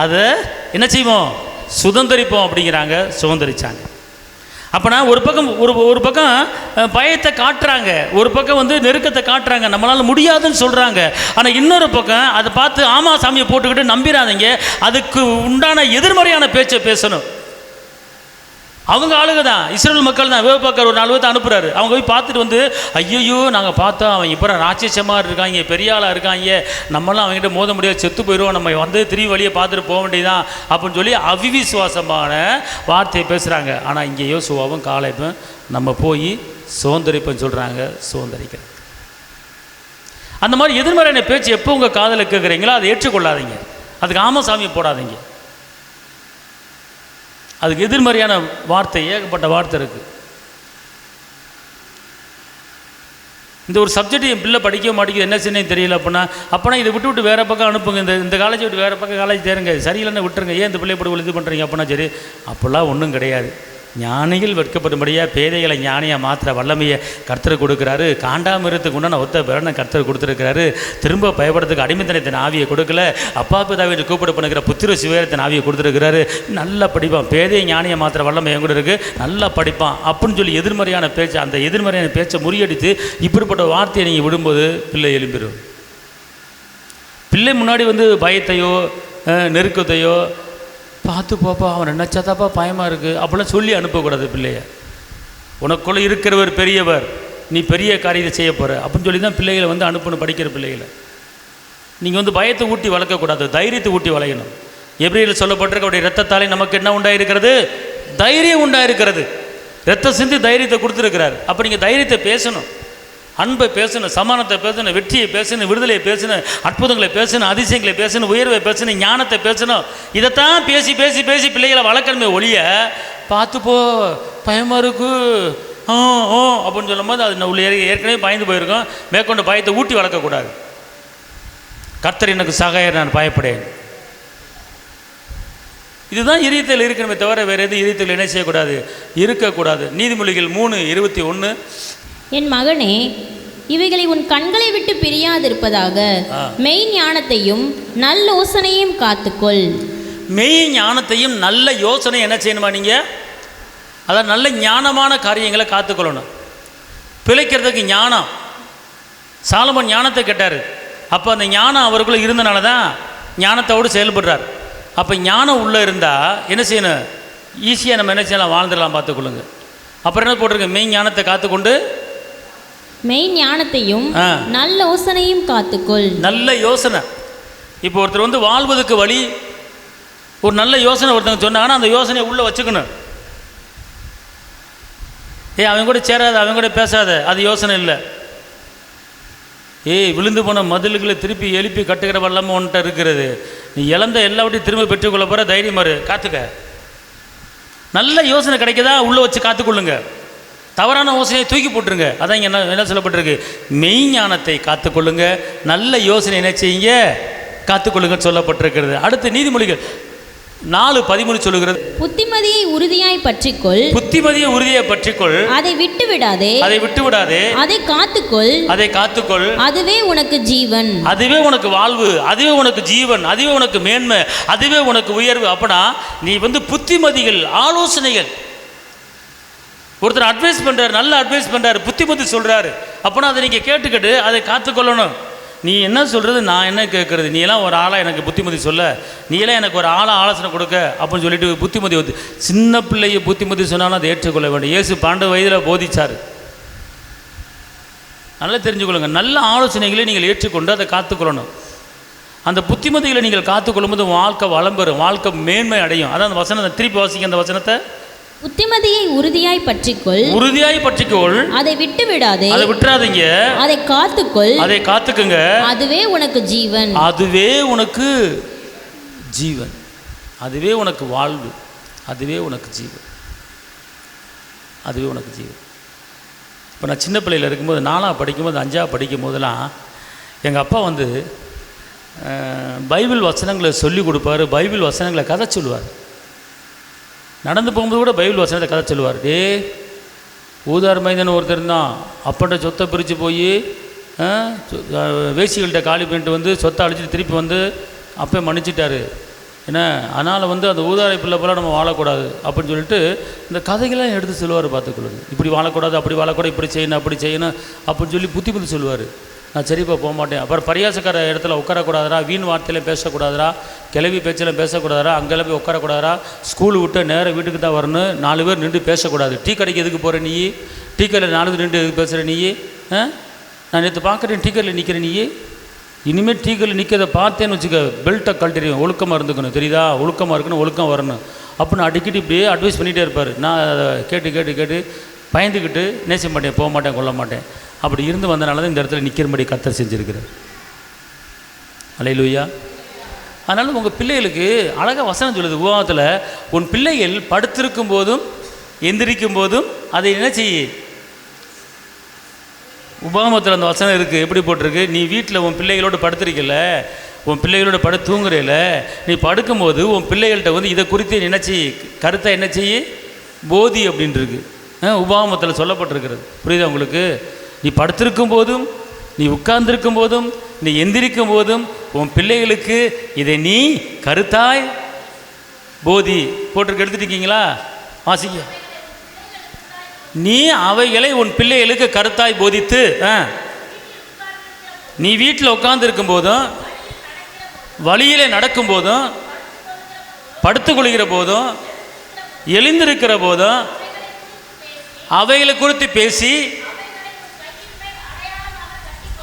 அதை என்ன செய்வோம்? சுதந்திரிப்போம் அப்படிங்கிறாங்க. சுதந்திரிச்சாங்க. அப்போனா ஒரு பக்கம் ஒரு பக்கம் பயத்தை காட்டுறாங்க, ஒரு பக்கம் நெருக்கத்தை காட்டுறாங்க, நம்மளால் முடியாதுன்னு சொல்கிறாங்க. ஆனால் இன்னொரு பக்கம் அதை பார்த்து ஆமா சாமியை போட்டுக்கிட்டு நம்பிடாதீங்க, அதுக்கு உண்டான எதிர்மறையான பேச்சை பேசணும். அவங்க ஆளுங்க தான், இஸ்ரேல் மக்கள் தான். வேவப்பாக்கர் ஒரு 4 பேர்த்தை அனுப்புகிறாரு. அவங்க போய் பார்த்துட்டு ஐயோ நாங்கள் பார்த்தோம், அவங்க இப்போ ராட்சசமாக இருக்காங்க, பெரிய ஆளாக இருக்காங்க, நம்மளாம் அவங்ககிட்ட மோத முடியாது, செத்து போயிடுவோம், நம்ம திரும்பி வழியை பார்த்துட்டு போக வேண்டியதான் அப்படின்னு சொல்லி அவிவிசுவாசமான வார்த்தையை பேசுகிறாங்க. ஆனால் இங்கே யோசுவாவும் காலேபும் நம்ம போய் சுதந்திரிப்பன்னு சொல்கிறாங்க. சுதந்திரிக்கிறேன். அந்த மாதிரி எதிர்மறையான பேச்சு எப்போ உங்கள் காதில் கேட்குறீங்களோ அதை ஏற்றுக்கொள்ளாதீங்க. அதுக்கு ஆமசாமி போடாதீங்க. அதுக்கு எதிர்மறையான வார்த்தை, ஏகப்பட்ட வார்த்தை இருக்குது. இந்த ஒரு சப்ஜெக்ட் என் பிள்ளை படிக்க மாட்டேங்குது, என்ன செய்யணும் தெரியல அப்போனா இதை விட்டு வேறு பக்கம் அனுப்புங்க, இந்த காலேஜ் விட்டு வேறு பக்கம் காலேஜ் தேருங்க, சரியில்லைன்னு விட்டுருங்க, ஏன் இந்த பிள்ளை இப்படி இது பண்ணுறீங்க அப்படின்னா சரி, அப்போல்லாம் ஒன்றும் கிடையாது. ஞானிகள் வெட்கப்படும்படியாக பேதைகளை ஞானியாக மாத்திர வல்லமையை கர்த்தர் கொடுக்குறாரு. காண்டாமிரத்துக்கு உண்டான ஒத்த பிறனை கர்த்தர் கொடுத்துருக்கிறாரு. திரும்ப பயப்படுறதுக்கு அடிமைத்தனத்தின் ஆவியை கொடுக்கல. அப்பா பிதாவை கூப்பிட பண்ணுகிற புத்திர சிவேரத்தின் ஆவியை கொடுத்துருக்கிறாரு. நல்லா படிப்பான், பேதை ஞானியை மாத்திர வல்லமை என் கூட இருக்குது, நல்லா படிப்பான் அப்படின்னு சொல்லி எதிர்மறையான பேச்சு, அந்த எதிர்மறையான பேச்சை முறியடித்து இப்படிப்பட்ட வார்த்தையை நீங்கள் விடும்போது பிள்ளை எழும்பிடும். பிள்ளை முன்னாடி பயத்தையோ நெருக்கத்தையோ பார்த்து போப்பா, அவன் நினச்சாதாப்பா பயமாக இருக்குது அப்படிலாம் சொல்லி அனுப்பக்கூடாது பிள்ளைய. உனக்குள்ளே இருக்கிறவர் பெரியவர், நீ பெரிய காரியத்தை செய்ய போகிற அப்படின்னு சொல்லி தான் பிள்ளைகளை அனுப்பணும். படிக்கிற பிள்ளைகளை நீங்கள் பயத்தை ஊட்டி வளர்க்கக்கூடாது, தைரியத்தை ஊட்டி வளையணும். எபிரேயரில் சொல்லப்பட்டிருக்க அவருடைய இரத்தத்தாலே நமக்கு என்ன உண்டாயிருக்கிறது? தைரியம் உண்டாயிருக்கிறது. இரத்த சிந்தி தைரியத்தை கொடுத்துருக்கிறார். அப்போ நீங்கள் தைரியத்தை பேசணும், அன்பை பேசணும், சமானத்தை பேசணும், வெற்றியை பேசணும், விடுதலையை பேசணும், அற்புதங்களை பேசணும், அதிசயங்களை பேசணும், உயர்வை பேசணும், ஞானத்தை பேசணும். இதைத்தான் பேசி பேசி பேசி பிள்ளைகளை வளர்க்கணுமே ஒழிய பார்த்துப்போ பயமாக இருக்கு அப்படின்னு சொல்லும் போது அது உள்ள ஏற்கனவே பயந்து போயிருக்கோம். மேற்கொண்ட பயத்தை ஊட்டி வளர்க்கக்கூடாது. கர்த்தர் எனக்கு சகாயர், நான் பயப்படேன். இதுதான் இதயத்தில் இருக்கணுமே தவிர வேறு எதுவும் இதயத்தில் என்ன செய்யக்கூடாது, இருக்கக்கூடாது. நீதிமொழிகள் 3:21, என் மகனே, இவைகளை உன் கண்களை விட்டு பிரியாதிருப்பதாக மெய் ஞானத்தையும் நல்ல யோசனையும் காத்துக்கொள். மெய் ஞானத்தையும் நல்ல யோசனை என்ன செய்யணுமா? நீங்கள் அதான் நல்ல ஞானமான காரியங்களை காத்துக்கொள்ளணும். பிழைக்கிறதுக்கு ஞானம், சாலமோன் ஞானத்தை கேட்டார். அப்போ அந்த ஞானம் அவருக்குள்ளே இருந்தனால தான் ஞானத்தோடு செயல்படுறார். அப்போ ஞானம் உள்ளே இருந்தால் என்ன செய்யணும்? ஈஸியாக நம்ம என்ன செய்யலாம், வாழ்ந்துடலாம். பார்த்துக்கொள்ளுங்க. அப்புறம் என்ன போட்டிருக்கு? மெய் ஞானத்தை காத்துக்கொண்டு மெய் ஞானத்தையும் நல்ல யோசனையும் காத்துக்கொள். நல்ல யோசனை. இப்போ ஒருத்தர் வாழ்வதற்கு வழி ஒரு நல்ல யோசனை ஒருத்தங்க சொன்னாங்கன்னா அந்த யோசனையை உள்ளே வச்சுக்கணும். அவங்க கூட சேராத, அவங்க கூட பேசாத, அது யோசனை இல்லை. விழுந்து போன மதில்களை திருப்பி எழுப்பி கட்டுக்கிற வல்லமை ஒன்ட்ட இருக்கிறது. நீ இழந்த எல்லாவற்றையும் திரும்ப பெற்றுக்கொள்ள போகிற தைரியம் மாறு, காத்துக்க. நல்ல யோசனை கிடைக்கதா உள்ளே வச்சு காத்துக்கொள்ளுங்க. தவறான யோசனையை தூக்கி போட்டுருங்க. அதான் இங்கே என்ன சொல்லப்பட்டிருக்கு? மெய் ஞானத்தை காத்துக்கொள்ளுங்க, நல்ல யோசனை என்ன செய்யுங்க, காத்துக்கொள்ளுங்கன்னு சொல்லப்பட்டிருக்கிறது. அடுத்து நீதிமொழிகள் 4:13 சொல்லுகிறது, புத்திமதியை உறுதியாய் பற்றிக்கொள். புத்திமதியை உறுதியை பற்றிக்கொள், அதை விட்டு விடாதே, அதை விட்டு விடாதே, அதை காத்துக்கொள், அதை காத்துக்கொள். அதுவே உனக்கு ஜீவன், அதுவே உனக்கு வாழ்வு, அதுவே உனக்கு ஜீவன், அதுவே உனக்கு மேன்மை, அதுவே உனக்கு உயர்வு. அப்பனா நீ புத்திமதிகள், ஆலோசனைகள், ஒருத்தர் அட்வைஸ் பண்ணுறாரு, நல்ல அட்வைஸ் பண்ணுறாரு, புத்திமதி சொல்கிறாரு. அப்போனா அதை நீங்கள் கேட்டுக்கிட்டு அதை காத்துக்கொள்ளணும். நீ என்ன சொல்கிறது, நான் என்ன கேட்குறது, நீ எல்லாம் ஒரு ஆளாக எனக்கு புத்திமதி சொல்ல, நீ எல்லாம் எனக்கு ஒரு ஆளாக ஆலோசனை கொடுக்க அப்படின்னு சொல்லிட்டு புத்திமதி சின்ன பிள்ளையை புத்திமதி சொன்னாலும் அதை ஏற்றுக்கொள்ள வேண்டும். இயேசு 12 வயதில் போதிச்சார். நல்லா தெரிஞ்சுக்கொள்ளுங்க. நல்ல ஆலோசனைகளை நீங்கள் ஏற்றுக்கொண்டு அதை காத்துக்கொள்ளணும். அந்த புத்திமதிகளை நீங்கள் காத்துக்கொள்ளும் போது வாழ்க்கை வளம் பெறும், வாழ்க்கை மேன்மை அடையும். அதான் அந்த வசனத்தை திருப்பி வாசிக்க. அந்த வசனத்தை, புத்திமதியை உறுதியாய் பற்றிக்கொள், உறுதியாய் பற்றிக்கொள், அதை விட்டு விடாதே, அதை விட்டுறாதீங்க, அதை காத்துக்கொள், அதை காத்துக்குங்க, அதுவே உனக்கு ஜீவன், அதுவே உனக்கு ஜீவன், அதுவே உனக்கு வாழ்வு, அதுவே உனக்கு ஜீவன், அதுவே உனக்கு ஜீவன். இப்போ நான் சின்ன பிள்ளையில் இருக்கும்போது 4ஆவது படிக்கும்போது 5ஆவது படிக்கும் போதெல்லாம் எங்கள் அப்பா பைபிள் வசனங்களை சொல்லி கொடுப்பார், பைபிள் வசனங்களை கதை சொல்லுவார். நடந்து போகும்போது கூட பைபிள் வசனத்தை கதை சொல்லுவார். ஊதார் மைதன் ஒருத்தர் இருந்தான், அப்பட்ட சொத்தை பிரித்து போய் வேசிகள்கிட்ட காலி பண்ணிட்டு சொத்தை அழிச்சிட்டு திருப்பி அப்போ மன்னிச்சிட்டாரு. ஏன்னா அதனால் அந்த ஊதாரை பிள்ளை போல் நம்ம வாழக்கூடாது அப்படின்னு சொல்லிட்டு இந்த கதைகள்லாம் எடுத்து சொல்லுவார். பார்த்துக்கொள்ளுது, இப்படி வாழக்கூடாது, அப்படி வாழக்கூடாது, இப்படி செய்யணும், அப்படி செய்யணும் அப்படின்னு சொல்லி புத்தி சொல்லுவார். நான் சரிப்பா போக மாட்டேன். அப்புறம் பரியாசக்கார இடத்துல உட்காரக்கூடாதுரா, வீண் வார்த்தையில பேசக்கூடாதுரா, கிளவி பேச்சில் பேசக்கூடாதுரா, அங்கெல்லாம் போய் உட்காரக்கூடாதுரா, ஸ்கூலு விட்டு நேராக வீட்டுக்கு தான் வரணும், 4 பேர் நின்று பேசக்கூடாது. டீ கடைக்கு எதுக்கு போகிற நீ, டீ கடையில் 4 பேர் நின்று எதுக்கு பேசுகிற நீ, நான் நேற்று பார்க்குறேன் டீ கடையில் நிற்கிற நீ, இனிமேல் டீ கடையில் நிற்கிறத பார்த்தேன்னு வச்சுக்க, பெல்ட்டை கழட்டிடுவேன், ஒழுக்கமாக இருந்துக்கணும், தெரியுதா, ஒழுக்கமாக இருக்கணும், ஒழுக்கம் வரணும் அப்படின்னு அடிக்கடி இப்படியே அட்வைஸ் பண்ணிகிட்டே இருப்பார். நான் அதை கேட்டு கேட்டு கேட்டு பயந்துக்கிட்டு நேச மாட்டேன், போக மாட்டேன், கொள்ள மாட்டேன். அப்படி இருந்து வந்தனால தான் இந்த இடத்துல நிற்கிறபடி கர்த்தர் செஞ்சுருக்கிறார். அல்லேலூயா. அதனால் உங்கள் பிள்ளைகளுக்கு அழகாக வசனம் சொல்லுது உபவாகத்தில், உன் பிள்ளைகள் படுத்திருக்கும் போதும் எந்திரிக்கும் போதும் அதை என்ன செய்ய. உபவாகத்தில் அந்த வசனம் இருக்குது. எப்படி போட்டிருக்கு, நீ வீட்டில் உன் பிள்ளைகளோடு படுத்திருக்கல, உன் பிள்ளைகளோட தூங்குறையில் நீ படுக்கும்போது உன் பிள்ளைகள்கிட்ட இதை குறித்து என்ன செய்ய, கருத்தை என்ன செய்ய போதி அப்படின்ருக்கு, உபாகமத்தில் சொல்லப்பட்டிருக்கிறது. புரியுதா உங்களுக்கு? நீ படுத்திருக்கும் போதும், நீ உட்கார்ந்திருக்கும் போதும், நீ எந்திரிக்கும் போதும் உன் பிள்ளைகளுக்கு இதை நீ கருத்தாய் போதி. போட்டிருக்கு, எடுத்துட்டீங்களா? வாசிங்க. நீ அவைகளை உன் பிள்ளைகளுக்கு கருத்தாய் போதித்து, நீ வீட்டில் உட்கார்ந்திருக்கும் போதும், வழியிலே நடக்கும் போதும், படுத்து கொள்கிற போதும், எழுந்திருக்கிற போதும் அவைகளை குறித்து பேசி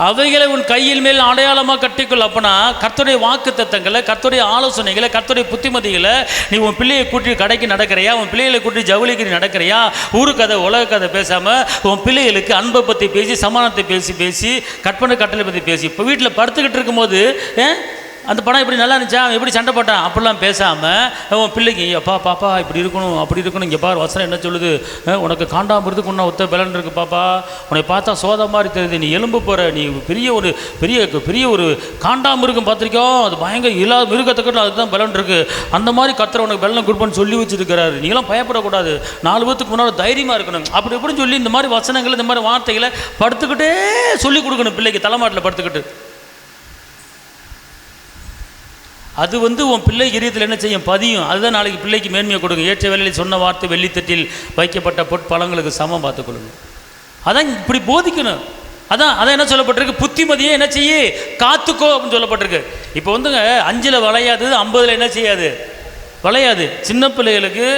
அவைகளை உன் கையில் மேல் அடையாளமாக கட்டிக்கொள். அப்பனா கர்த்தருடைய வாக்கு தத்தங்களை, கர்த்தருடைய ஆலோசனைகளை, கர்த்தருடைய புத்திமதிகளை நீ உன் பிள்ளையை கூட்டி கடைக்கு நடக்கிறியா? உன் பிள்ளைகளை கூட்டி ஜவுளிக்கு நடக்கிறியா? ஊரு கதை உலக கதை பேசாமல் உன் பிள்ளைகளுக்கு அன்பை பற்றி பேசி, சமானத்தை பேசி கற்பனை கட்டளை பற்றி பேசி, இப்போ வீட்டில் படுத்துக்கிட்டு இருக்கும்போது அந்த படம் இப்படி நல்லா இருந்துச்சா, எப்படி சண்டை போட்டான் அப்படிலாம் பேசாமல் உன் பிள்ளைக்கு அப்பா பாப்பா இப்படி இருக்கணும் அப்படி இருக்கணும், இங்கே பாரு வசனம் என்ன சொல்லுது, உனக்கு காண்டாமிருதுக்கு உன்ன ஒத்த பலன் இருக்குது பாப்பா, உன்னை பார்த்தா சோதா மாதிரி தெரியுது, நீ எலும்பு போகிற, நீ பெரிய ஒரு காண்டாமிருகம் பார்த்துருக்கோம், அது பயங்கர இல்லாத மிருகத்துக்கு அதுதான் பலன் இருக்குது, அந்த மாதிரி கர்த்தர் உனக்கு பலனை கொடுப்பேன்னு சொல்லி வச்சுருக்கிறாரு, நீங்களாம் பயப்படக்கூடாது, 4 பேத்துக்கு முன்னாடி தைரியமாக இருக்கணும் அப்படி எப்படின்னு சொல்லி இந்த மாதிரி வசனங்கள், இந்த மாதிரி வார்த்தைகளை படுத்துக்கிட்டே சொல்லிக் கொடுக்கணும் பிள்ளைக்கு, தலைமாட்டில் படுத்துக்கிட்டு. அது உன் பிள்ளை இதயத்தில் என்ன செய்யும், பதியும். அதுதான் நாளைக்கு பிள்ளைக்கு மேன்மையை கொடுங்க. ஏற்ற வேலையில் சொன்ன வார்த்தை வெள்ளித்தட்டில் வைக்கப்பட்ட பொற்பழங்களுக்கு சமம் பார்த்துக்கொள்ளுங்க. அதான் இப்படி போதிக்கணும். அதான் என்ன சொல்லப்பட்டிருக்கு, புத்திமதியே என்ன செய்ய காத்துக்கோ அப்படின்னு சொல்லப்பட்டிருக்கு. இப்போ 5ல் வளையாது, 50ல் என்ன செய்யாது, வளையாது. சின்ன பிள்ளைகளுக்கு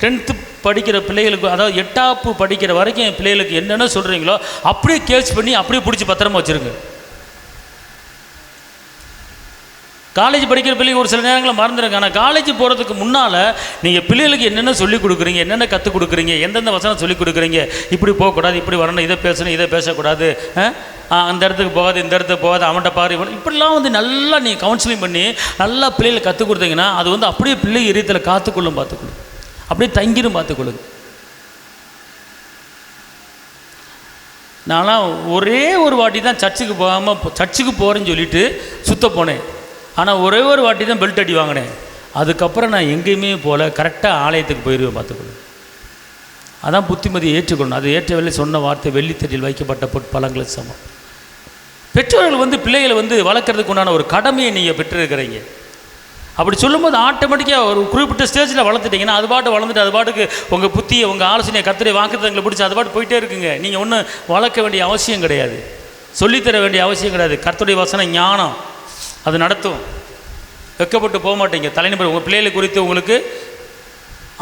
10th படிக்கிற பிள்ளைகளுக்கு, அதாவது 8ஆப்பு படிக்கிற வரைக்கும் என் பிள்ளைகளுக்கு என்னென்ன சொல்கிறீங்களோ அப்படியே கேட்ச் பண்ணி அப்படியே பிடிச்சி பத்திரமா வச்சுருங்க. காலேஜ் படிக்கிற பிள்ளைங்க ஒரு சில நேரங்களில் மறந்துடுங்க. ஆனால் காலேஜ் போகிறதுக்கு முன்னால் நீங்கள் பிள்ளைகளுக்கு என்னென்ன சொல்லிக் கொடுக்குறீங்க, என்னென்ன கற்றுக் கொடுக்குறீங்க, எந்தெந்த வசனம் சொல்லிக் கொடுக்குறீங்க, இப்படி போகக்கூடாது, இப்படி வரணும், இதை பேசணும், இதை பேசக்கூடாது, அந்த இடத்துக்கு போகாது, இந்த இடத்துக்கு போகாது, அவன்கிட்ட பாரு, இப்படிலாம் நல்லா நீங்கள் கவுன்சிலிங் பண்ணி நல்லா பிள்ளைகளை கற்றுக் கொடுத்தீங்கன்னா அது அப்படியே பிள்ளை இதயத்தில் காத்துக்கொள்ளும், பார்த்துக்கொள்ளும், அப்படியே தங்கிடும், பார்த்துக்கொள்ளுங்க. நான்லாம் ஒரே ஒரு வாட்டி தான் சர்ச்சுக்கு போகிறேன்னு சொல்லிட்டு சுத்த போனேன். ஆனால் ஒரே ஒரு வாட்டி தான் பெல்ட் அடி வாங்கினேன். அதுக்கப்புறம் நான் எங்கேயுமே போல கரெக்டாக ஆலயத்துக்கு போயிடுவேன், பார்த்துக்கணும். அதான் புத்திமதியை ஏற்றுக்கணும். அது ஏற்ற வேலை சொன்ன வார்த்தை வெள்ளித்தட்டில் வைக்கப்பட்ட பொற்பழங்களுக்கு சமம். பெற்றோர்கள் பிள்ளைகளை வளர்க்குறதுக்கு உண்டான ஒரு கடமையை நீங்கள் பெற்றிருக்கிறீங்க. அப்படி சொல்லும்போது ஆட்டோமேட்டிக்காக ஒரு குறிப்பிட்ட ஸ்டேஜில் வளர்த்துட்டிங்கன்னா அது பாட்டு வளர்ந்துட்டு அது பாட்டுக்கு உங்கள் புத்தியை, உங்கள் ஆலோசனையை, கர்த்தருடைய வாக்குத்தத்தங்களை பிடிச்சி அது பாட்டு போயிட்டே இருக்குங்க. நீங்கள் ஒன்றும் வளர்க்க வேண்டிய அவசியம் கிடையாது, சொல்லித்தர வேண்டிய அவசியம் கிடையாது. கர்த்தருடைய வசனம் ஞானம், அது நடத்தும். வெக்கப்பட்டு போக மாட்டீங்க. தலைநபர் உங்கள் பிள்ளைகளை குறித்து உங்களுக்கு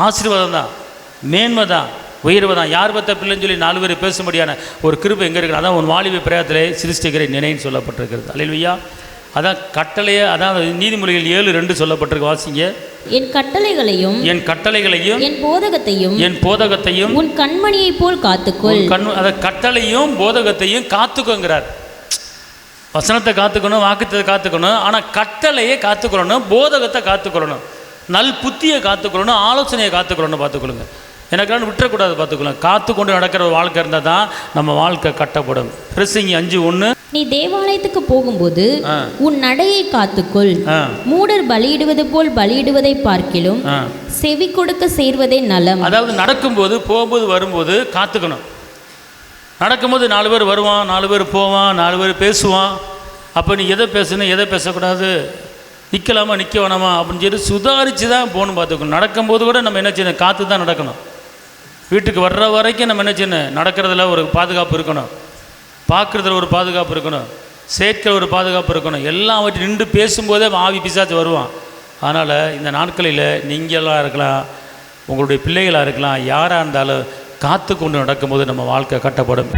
ஆசீர்வாதம் தான், மேன்மை தான், உயர்வு தான். யார் பற்ற பிள்ளைன்னு சொல்லி 4 பேர் பேசும்படியான ஒரு கிருபை எங்கே இருக்குது? அதான் உன் வாலிப பிரயாத்திலே சிருஷ்டிகரை நினைன்னு சொல்லப்பட்டிருக்கிறது. அல்லேலூயா. அதான் கட்டளையே, அதான் நீதிமொழிகள் 7:2 சொல்லப்பட்டிருக்கு. வாசிங்க. என் கட்டளைகளையும் என் போதகத்தையும் உன் கண்மணியை போல் காத்துக்கொள். அதை கட்டளையும் போதகத்தையும் காத்துக்கோங்கிறார். வசனத்தை காத்துக்கணும், வாக்குத்தை காத்துக்கணும், ஆனால் கட்டளையை காத்துக்கொள்ளணும், போதகத்தை காத்துக்கொள்ளணும், நல் புத்தியை காத்துக்கொள்ளணும், ஆலோசனையை காத்துக்கொள்ளணும். பார்த்துக்கொள்ளுங்க, எனக்கான விட்டுறக்கூடாது. பார்த்துக்கொள்ளுங்க. காத்து கொண்டு நடக்கிற ஒரு வாழ்க்கை இருந்தால் தான் நம்ம வாழ்க்கை கட்டப்படும். பிரசங்கி 5:1. நீ தேவாலயத்துக்கு போகும்போது உன் நடையை காத்துக்கொள். மூடர் பலியிடுவது போல் பலியிடுவதை பார்க்கிலும் செவி கொடுக்க சேர்வதே நலம். அதாவது நடக்கும்போது, போகும்போது, வரும்போது காத்துக்கணும். நடக்கும்போது 4 பேர் வருவான், 4 பேர் போவான், 4 பேர் பேசுவான். அப்போ நீ எதை பேசணும், எதை பேசக்கூடாது, நிற்கலாமா நிற்க வேணாமா அப்படின்னு சொல்லி சுதாரித்து தான் போகணும். பார்த்துக்கணும். நடக்கும்போது கூட நம்ம என்ன செய்யணும், காற்று தான் நடக்கணும். வீட்டுக்கு வர்ற வரைக்கும் நம்ம என்ன செய்யணும், நடக்கிறதுல ஒரு பாதுகாப்பு இருக்கணும், பார்க்குறதுல ஒரு பாதுகாப்பு இருக்கணும், சேர்க்கிற ஒரு பாதுகாப்பு இருக்கணும். எல்லாம் வச்சு நின்று பேசும்போதே ஆவி பிசாச்சு வருவான். அதனால் இந்த நாட்களில் நீங்களாக இருக்கலாம், உங்களுடைய பிள்ளைகளாக இருக்கலாம், யாராக இருந்தாலும் காத்து கொண்டு நடக்கும்போது நம்ம வாழ்க்கை கட்டப்படும்.